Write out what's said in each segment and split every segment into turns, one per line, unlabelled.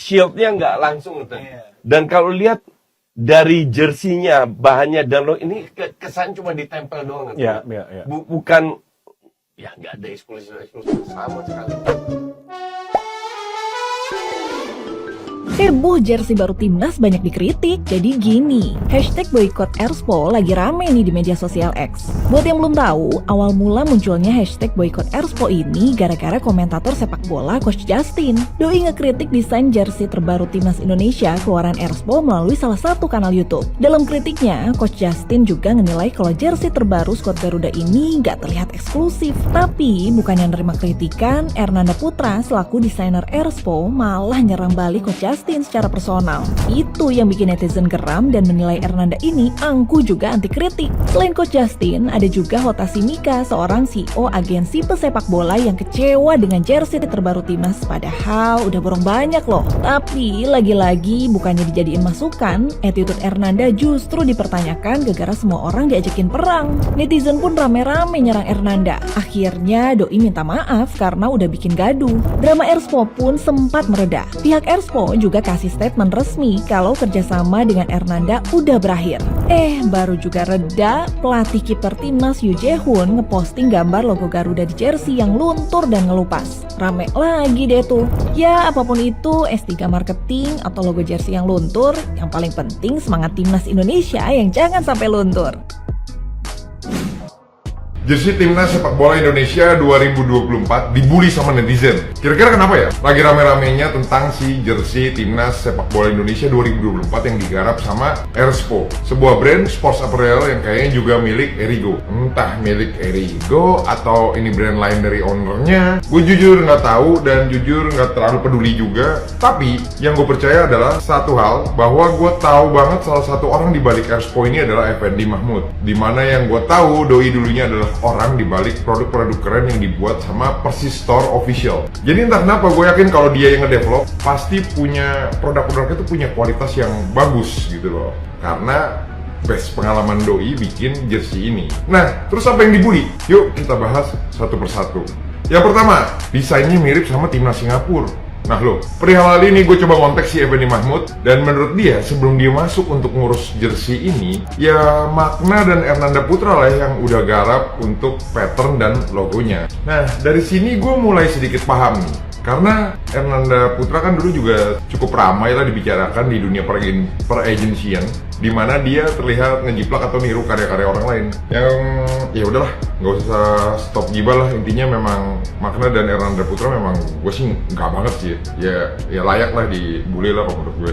shieldnya nggak langsung gitu. Dan kalau lihat dari jersinya, bahannya dan lo ini kesan cuma ditempel doang gitu. Bukan, ya nggak ada eksklusif sama sekali.
Heboh jersey baru timnas banyak dikritik. Jadi gini, hashtag boykot Erspo lagi rame nih di media sosial X. Buat yang belum tahu, awal mula munculnya hashtag boykot Erspo ini gara-gara komentator sepak bola Coach Justin. Doi ngekritik desain jersey terbaru timnas Indonesia keluaran Erspo melalui salah satu kanal YouTube. Dalam kritiknya, Coach Justin juga menilai kalau jersey terbaru skuad Garuda ini nggak terlihat eksklusif. Tapi bukannya nerima kritikan, Ernanda Putra selaku desainer Erspo malah nyerang balik Coach Justin secara personal. Itu yang bikin netizen geram dan menilai Ernanda ini angkuh juga anti kritik. Selain Coach Justin, ada juga Hota Simika, seorang CEO agensi pesepak bola yang kecewa dengan jersey terbaru timnas, padahal udah borong banyak loh. Tapi lagi-lagi bukannya dijadiin masukan, attitude Ernanda justru dipertanyakan gara-gara semua orang diajakin perang. Netizen pun rame-rame nyerang Ernanda. Akhirnya Doi minta maaf karena udah bikin gaduh. Drama Erspo pun sempat mereda. Pihak Erspo juga kasih statement resmi kalau kerjasama dengan Ernanda udah berakhir. Baru juga reda, pelatih kiper timnas Yoo Jae-hoon ngeposting gambar logo Garuda di jersey yang luntur dan ngelupas. Rame lagi deh tuh. Ya apapun itu, S3 marketing atau logo jersey yang luntur, yang paling penting semangat timnas Indonesia yang jangan sampai luntur.
Jersey timnas sepak bola Indonesia 2024 dibully sama netizen. Kira-kira kenapa ya? Lagi rame-ramenya tentang si jersey timnas sepak bola Indonesia 2024 yang digarap sama Erspo, sebuah brand sports apparel yang kayaknya juga milik Erigo. Entah milik Erigo atau ini brand lain dari ownernya, gue jujur nggak tahu dan jujur nggak terlalu peduli juga. Tapi yang gue percaya adalah satu hal, bahwa gue tahu banget salah satu orang di balik Erspo ini adalah Effendi Mahmud. Dimana yang gue tahu Doi dulunya adalah orang dibalik produk-produk keren yang dibuat sama Persis Store Official. Jadi entah kenapa gue yakin kalau dia yang ngedevelop pasti punya produk-produknya tuh punya kualitas yang bagus gitu loh. Karena best pengalaman Doi bikin jersey ini. Nah, terus apa yang dibully? Yuk kita bahas satu persatu. Yang pertama, desainnya mirip sama timnas Singapura. Nah loh, perihal hal ini gue coba kontak si Effendi Mahmud, dan menurut dia sebelum dia masuk untuk ngurus jersey ini, ya Magna dan Ernanda Putra lah yang udah garap untuk pattern dan logonya. Nah dari sini gue mulai sedikit paham nih, karena Ernanda Putra kan dulu juga cukup ramai lah dibicarakan di dunia per-agensian, dimana dia terlihat ngejiplak atau niru karya-karya orang lain. Yang ya udahlah, nggak usah stop gibah lah. Intinya memang Magna dan Ernanda Putra memang gue sih nggak banget sih ya layak lah dibully lah menurut gue.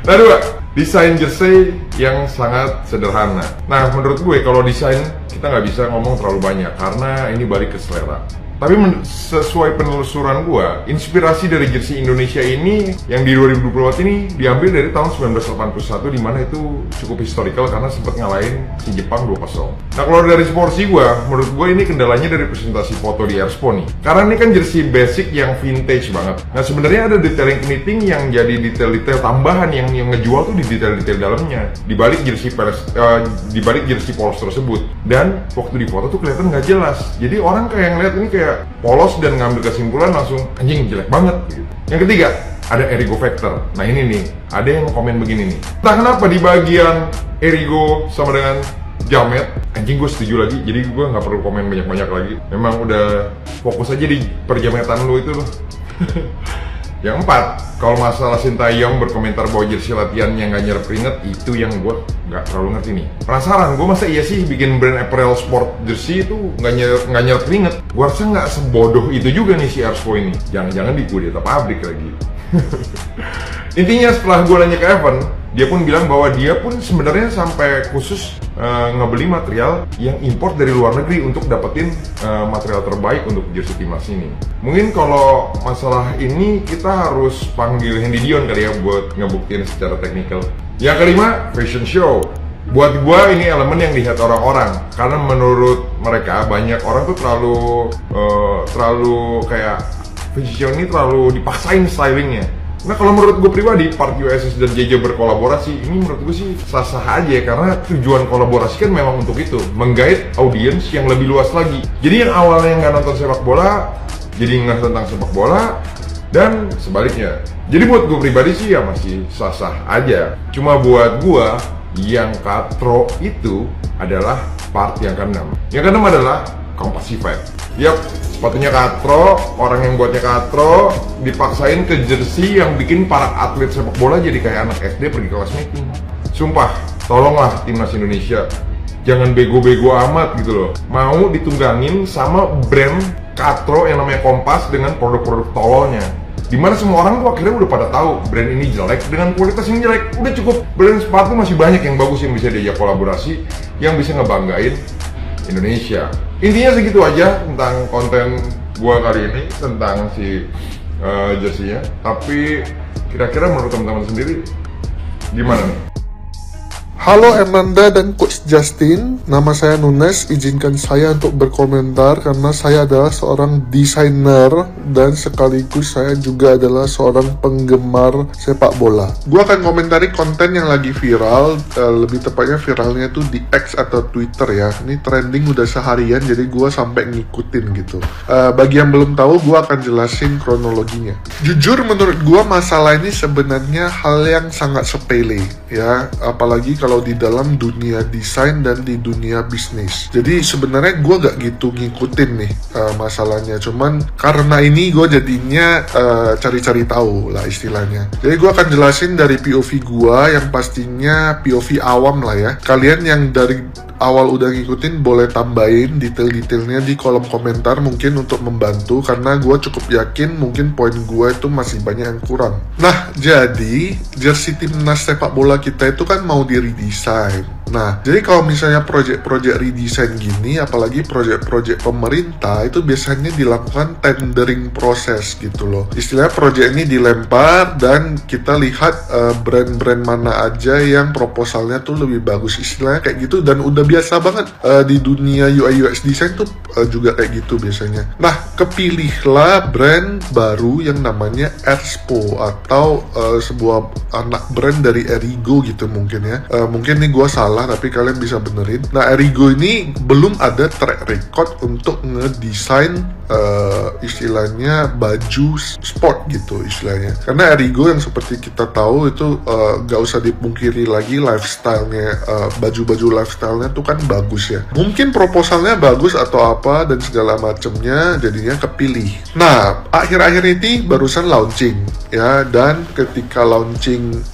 Nah dua, desain jersey yang sangat sederhana. Nah menurut gue kalau desain kita nggak bisa ngomong terlalu banyak karena ini balik ke selera. Tapi sesuai penelusuran gua, inspirasi dari jersey Indonesia ini yang di 2024 ini diambil dari tahun 1981, di mana itu cukup historical karena sempat ngalahin si Jepang 2-0. Nah kalau dari porsi gua, menurut gua ini kendalanya dari presentasi foto di Erspo nih. Karena ini kan jersey basic yang vintage banget. Nah sebenarnya ada detailing knitting yang jadi detail-detail tambahan yang ngejual tuh di detail-detail dalamnya. Di balik jersey polos tersebut. Dan waktu di foto tuh kelihatan nggak jelas. Jadi orang kayak ngeliat ini kayak polos dan ngambil kesimpulan langsung anjing jelek banget gitu. Yang ketiga, ada Erigo Factor. Nah ini nih, ada yang komen begini nih. Entah kenapa di bagian Erigo sama dengan Jamet, anjing gue setuju lagi. Jadi gue nggak perlu komen banyak-banyak lagi. Memang udah fokus aja di perjametan lu itu loh. Yang empat, kalau masalah Sintayong berkomentar bahwa jersey latihannya nggak nyerap keringet, itu yang gue nggak terlalu ngerti nih. Penasaran, gue masa iya sih bikin brand apparel sport jersey itu nggak nyerap keringet? Gue rasa nggak sebodoh itu juga nih si Erspo ini. Jangan-jangan dikudeta pabrik lagi. Intinya setelah gue nanya ke Evan, dia pun bilang bahwa dia pun sebenarnya sampai khusus ngebeli material yang import dari luar negeri untuk dapetin material terbaik untuk jersey timnas ini. Mungkin kalau masalah ini kita harus panggil Hendy Dion kali ya buat ngebuktiin secara teknikal. Yang kelima, fashion show. Buat gua ini elemen yang dilihat orang-orang, karena menurut mereka banyak orang tuh terlalu kayak fashion show ini terlalu dipaksain stylingnya. Nah kalau menurut gue pribadi, Part USS dan JJ berkolaborasi, ini menurut gue sih sah-sah aja ya, karena tujuan kolaborasi kan memang untuk itu, menggait audiens yang lebih luas lagi. Jadi yang awalnya nggak nonton sepak bola, jadi nggak tentang sepak bola, dan sebaliknya. Jadi buat gue pribadi sih ya masih sah-sah aja. Cuma buat gue yang katro itu adalah part yang keenam. Yang keenam adalah compulsive. Yap, sepatunya katro, orang yang buatnya katro dipaksain ke jersey yang bikin para atlet sepak bola jadi kayak anak SD pergi kelas meeting. Sumpah, tolonglah timnas Indonesia, jangan bego-bego amat gitu loh. Mau ditunggangin sama brand katro yang namanya Kompas dengan produk-produk tololnya. Dimana semua orang tuh akhirnya udah pada tahu brand ini jelek dengan kualitas yang jelek. Udah cukup, brand sepatu masih banyak yang bagus yang bisa diajak kolaborasi, yang bisa ngebanggain Indonesia. Intinya segitu aja tentang konten gua kali ini tentang si jersey-nya. Tapi kira-kira menurut teman-teman sendiri gimana nih?
Halo Hernanda dan Coach Justin, nama saya Nunes. Izinkan saya untuk berkomentar karena saya adalah seorang desainer dan sekaligus saya juga adalah seorang penggemar sepak bola. Gua akan komentari konten yang lagi viral, lebih tepatnya viralnya itu di X atau Twitter ya. Ini trending udah seharian, jadi gua sampai ngikutin gitu. Bagi yang belum tahu, gua akan jelasin kronologinya. Jujur menurut gua masalah ini sebenarnya hal yang sangat sepele ya, apalagi kalau di dalam dunia desain dan di dunia bisnis. Jadi sebenarnya gue gak gitu ngikutin nih masalahnya. Cuman karena ini gue jadinya cari-cari tahu lah istilahnya. Jadi gue akan jelasin dari POV gue yang pastinya POV awam lah ya. Kalian yang dari awal udah ngikutin boleh tambahin detail-detailnya di kolom komentar mungkin untuk membantu, karena gue cukup yakin mungkin poin gue itu masih banyak yang kurang. Nah, jadi jersey timnas sepak bola kita itu kan mau di-redesign. Nah, jadi kalau misalnya project redesign gini, apalagi project pemerintah, itu biasanya dilakukan tendering proses gitu loh. Istilahnya project ini dilempar dan kita lihat brand-brand mana aja yang proposalnya tuh lebih bagus, istilahnya kayak gitu. Dan udah biasa banget di dunia UI UX design tuh juga kayak gitu biasanya. Nah, kepilihlah brand baru yang namanya Erspo atau sebuah anak brand dari Erigo gitu mungkin ya. Mungkin nih gue salah, tapi kalian bisa benerin. Nah, Erigo ini belum ada track record untuk ngedesain istilahnya baju sport gitu istilahnya. Karena Erigo yang seperti kita tahu itu gak usah dipungkiri lagi lifestyle-nya, baju-baju lifestyle-nya tuh kan bagus ya. Mungkin proposalnya bagus atau apa dan segala macemnya, jadinya kepilih. Nah, akhir-akhir ini barusan launching ya, dan ketika launching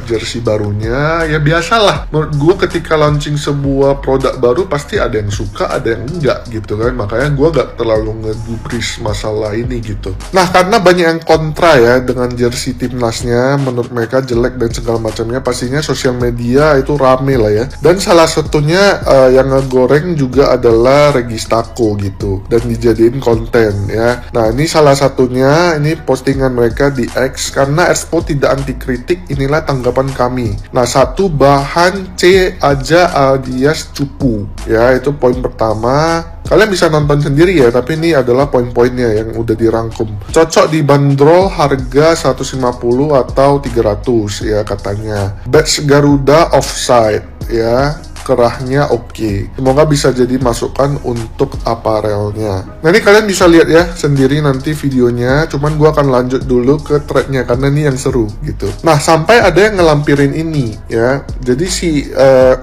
jersey barunya ya biasalah. Menurut gue ketika launching sebuah produk baru pasti ada yang suka, ada yang enggak gitu kan. Makanya gue gak terlalu ngegubris masalah ini gitu. Nah, karena banyak yang kontra ya dengan jersey timnasnya, menurut mereka jelek dan segala macamnya, pastinya sosial media itu rame lah ya. Dan salah satunya yang ngegoreng juga adalah Registako gitu dan dijadiin konten ya. Nah, ini salah satunya, ini postingan mereka di X, karena Erspo tidak anti kritik, inilah tanggapan kami. Nah, satu, bahan C aja alias cupu ya, itu poin pertama. Kalian bisa nonton sendiri ya, tapi ini adalah poin-poinnya yang udah dirangkum. Cocok dibanderol harga 150 atau 300 ya katanya. Badge Garuda offside ya, kerahnya oke. Semoga bisa jadi masukan untuk aparelnya. Nah, ini kalian bisa lihat ya sendiri nanti videonya. Cuman gua akan lanjut dulu ke threadnya karena ini yang seru gitu. Nah, sampai ada yang ngelampirin ini ya. Jadi si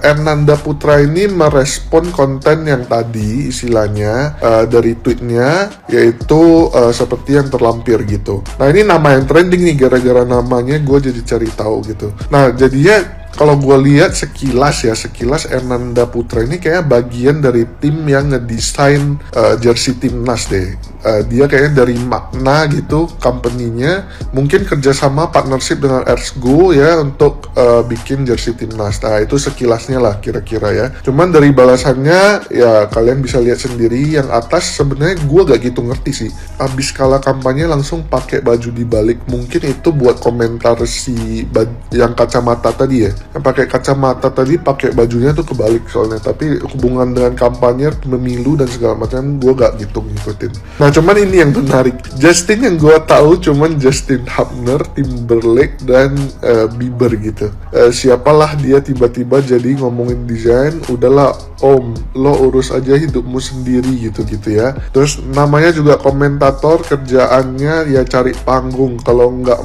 Hernanda Putra ini merespon konten yang tadi istilahnya dari tweetnya, yaitu seperti yang terlampir gitu. Nah, ini nama yang trending nih, gara-gara namanya gue jadi cari tahu gitu. Nah, jadinya kalau gue lihat sekilas Hernanda Putra ini kayak bagian dari tim yang ngedesain jersey timnas deh. Dia kayaknya dari makna gitu company-nya, mungkin kerjasama partnership dengan Ersgo ya untuk bikin jersey timnas. Nah, itu sekilasnya lah kira-kira ya. Cuman dari balasannya ya kalian bisa lihat sendiri. Yang atas sebenarnya gue gak gitu ngerti sih. Abis kalah kampanye langsung pakai baju dibalik, mungkin itu buat komentar si yang kacamata tadi ya. Yang pakai kacamata tadi pakai bajunya tuh kebalik soalnya. Tapi hubungan dengan kampanye, pemilu dan segala macam gue gak gitu ngikutin. Nah cuman ini yang menarik, Justin yang gue tahu cuman Justin Hubner, Timberlake dan Bieber gitu. Siapalah dia tiba-tiba jadi ngomongin desain, udahlah om, lo urus aja hidupmu sendiri gitu-gitu ya. Terus namanya juga komentator, kerjaannya ya cari panggung, kalau nggak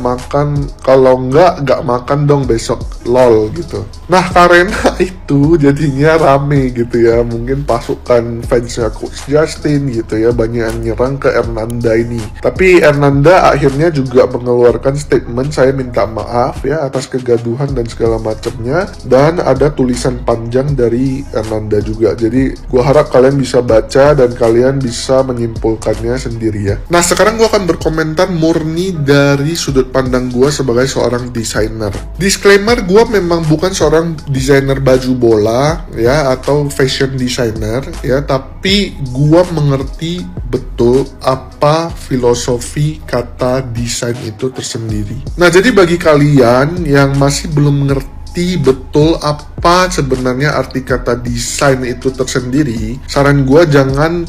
makan dong besok, lol gitu. Nah karena itu jadinya rame gitu ya, mungkin pasukan fansnya Coach Justin gitu ya, banyak yang nyerang ke Hernanda ini. Tapi Hernanda akhirnya juga mengeluarkan statement, saya minta maaf ya atas kegaduhan dan segala macamnya, dan ada tulisan panjang dari Hernanda juga. Jadi gue harap kalian bisa baca dan kalian bisa menyimpulkannya sendiri ya. Nah sekarang gue akan berkomentar murni dari sudut pandang gue sebagai seorang desainer. Disclaimer, gue memang bukan seorang desainer baju bola ya atau fashion designer ya, tapi gue mengerti betul apa filosofi kata desain itu tersendiri. Nah jadi bagi kalian yang masih belum mengerti betul apa sebenarnya arti kata desain itu tersendiri, saran gue jangan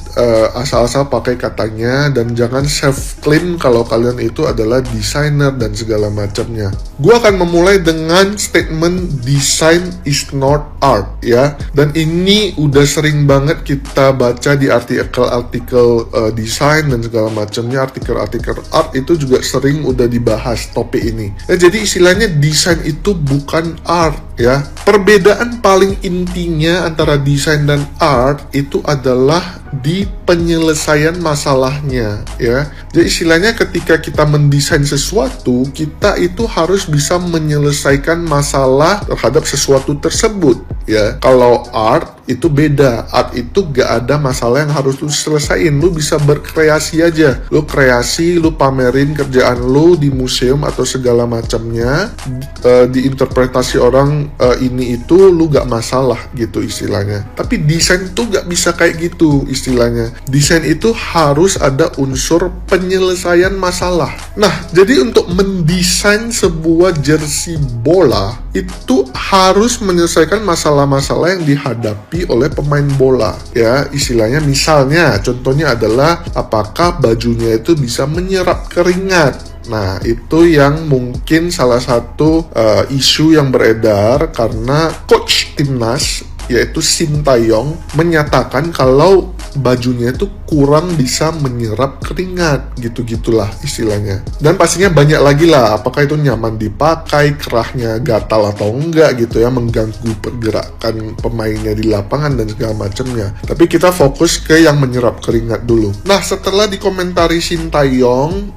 asal-asal pakai katanya dan jangan self-claim kalau kalian itu adalah desainer dan segala macamnya. Gue akan memulai dengan statement design is not art ya, dan ini udah sering banget kita baca di artikel-artikel desain dan segala macamnya. Artikel-artikel art itu juga sering udah dibahas topik ini ya. Jadi istilahnya desain itu bukan art ya. Perbedaan paling intinya antara desain dan art itu adalah di penyelesaian masalahnya ya. Jadi istilahnya ketika kita mendesain sesuatu, kita itu harus bisa menyelesaikan masalah terhadap sesuatu tersebut ya. Kalau art itu beda, art itu gak ada masalah yang harus lu selesain, lu bisa berkreasi aja, lu kreasi, lu pamerin kerjaan lu di museum atau segala macamnya, diinterpretasi orang ini itu lu gak masalah gitu istilahnya. Tapi desain tuh gak bisa kayak gitu istilahnya. Desain itu harus ada unsur penyelesaian masalah. Nah jadi untuk mendesain sebuah jersey bola itu harus menyelesaikan masalah-masalah yang dihadapi oleh pemain bola ya. Istilahnya misalnya contohnya adalah apakah bajunya itu bisa menyerap keringat. Nah itu yang mungkin salah satu isu yang beredar karena coach timnas yaitu Sintayong menyatakan kalau bajunya itu kurang bisa menyerap keringat gitu-gitulah istilahnya. Dan pastinya banyak lagi lah, apakah itu nyaman dipakai, kerahnya gatal atau enggak gitu ya, mengganggu pergerakan pemainnya di lapangan dan segala macamnya. Tapi kita fokus ke yang menyerap keringat dulu. Nah setelah dikomentari Sintayong,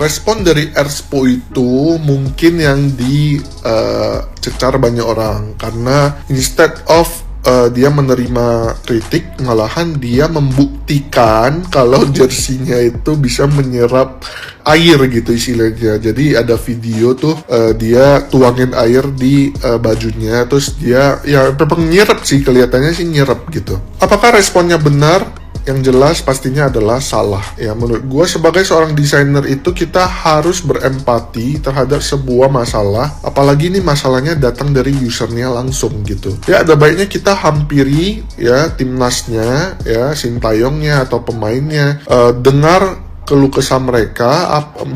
respon dari Erspo itu mungkin yang dicecar banyak orang karena instead of dia menerima kritik, malahan dia membuktikan kalau jersinya itu bisa menyerap air gitu istilahnya. Jadi ada video tuh dia tuangin air di bajunya, terus dia ya memang nyerap sih, kelihatannya sih nyerap gitu. Apakah responnya benar? Yang jelas pastinya adalah salah ya. Menurut gue sebagai seorang desainer itu kita harus berempati terhadap sebuah masalah, apalagi ini masalahnya datang dari usernya langsung gitu ya. Ada baiknya kita hampiri ya timnasnya ya, Sintayongnya atau pemainnya, dengar keluh kesah mereka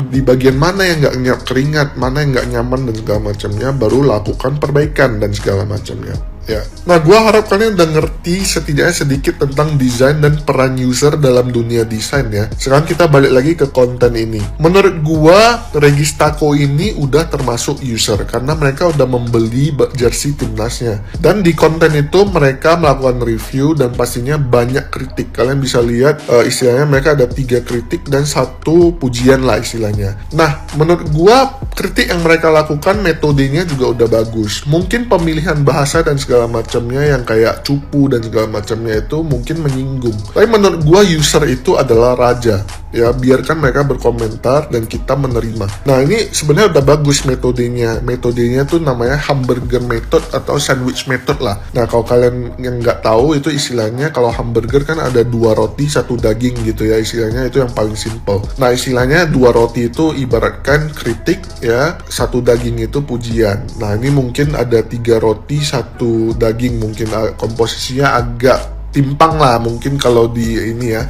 di bagian mana yang nggak nyerap keringat, mana yang nggak nyaman dan segala macamnya, baru lakukan perbaikan dan segala macamnya ya. Nah gue harap kalian udah ngerti setidaknya sedikit tentang desain dan peran user dalam dunia desain ya. Sekarang kita balik lagi ke konten ini. Menurut gue Registaco ini udah termasuk user karena mereka udah membeli jersey timnasnya, dan di konten itu mereka melakukan review dan pastinya banyak kritik. Kalian bisa lihat istilahnya mereka ada 3 kritik dan 1 pujian lah istilahnya. Nah menurut gue kritik yang mereka lakukan metodenya juga udah bagus. Mungkin pemilihan bahasa dan segala segala macamnya yang kayak cupu dan segala macamnya itu mungkin menyinggung. Tapi menurut gua user itu adalah raja. Ya, biarkan mereka berkomentar dan kita menerima. Nah, ini sebenarnya udah bagus metodenya. Metodenya tuh namanya hamburger method atau sandwich method lah. Nah, kalau kalian yang nggak tahu itu istilahnya, kalau hamburger kan ada 2 roti 1 daging gitu ya, istilahnya itu yang paling simple. Nah, istilahnya 2 roti itu ibaratkan kritik ya, 1 daging itu pujian. Nah, ini mungkin ada 3 roti 1 daging, mungkin komposisinya agak timpang lah mungkin kalau di ini ya,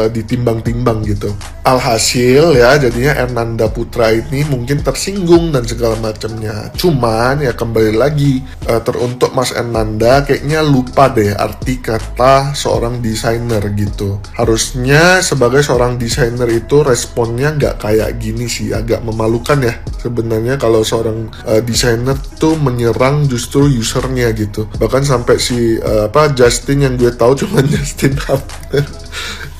ditimbang-timbang gitu. Alhasil ya, jadinya Ernanda Putra ini mungkin tersinggung dan segala macamnya. Cuman ya kembali lagi, teruntuk Mas Ernanda kayaknya lupa deh arti kata seorang desainer gitu. Harusnya sebagai seorang desainer itu responnya nggak kayak gini sih, agak memalukan ya sebenarnya kalau seorang desainer tuh menyerang justru usernya gitu. Bahkan sampai si Justin yang gue tahu cuma Justin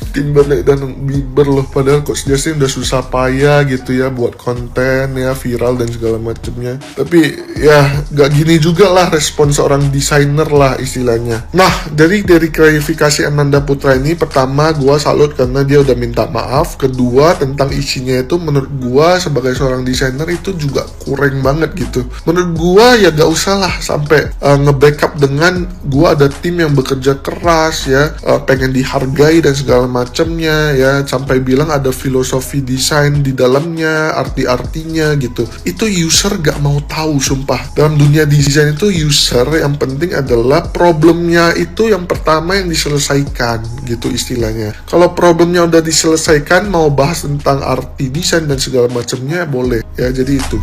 Timberlake dan Bieber loh, padahal Coach Justin udah susah payah gitu ya buat konten ya, viral dan segala macamnya. Tapi ya gak gini juga lah respon seorang desainer lah istilahnya. Nah, dari klarifikasi Ernanda Putra ini, pertama gua salut karena dia udah minta maaf. Kedua, tentang isinya itu menurut gua sebagai seorang desainer itu juga kurang banget gitu. Menurut gua ya gak usah lah sampai nge-backup dengan gua ada tim yang bekerja keras ya, pengen dihargai dan segala macamnya ya, sampai bilang ada filosofi desain di dalamnya, arti-artinya gitu. Itu user gak mau tahu, sumpah. Dalam dunia desain itu user yang penting adalah problemnya itu yang pertama yang diselesaikan gitu istilahnya. Kalau problemnya udah diselesaikan, mau bahas tentang arti desain dan segala macamnya boleh ya, jadi itu.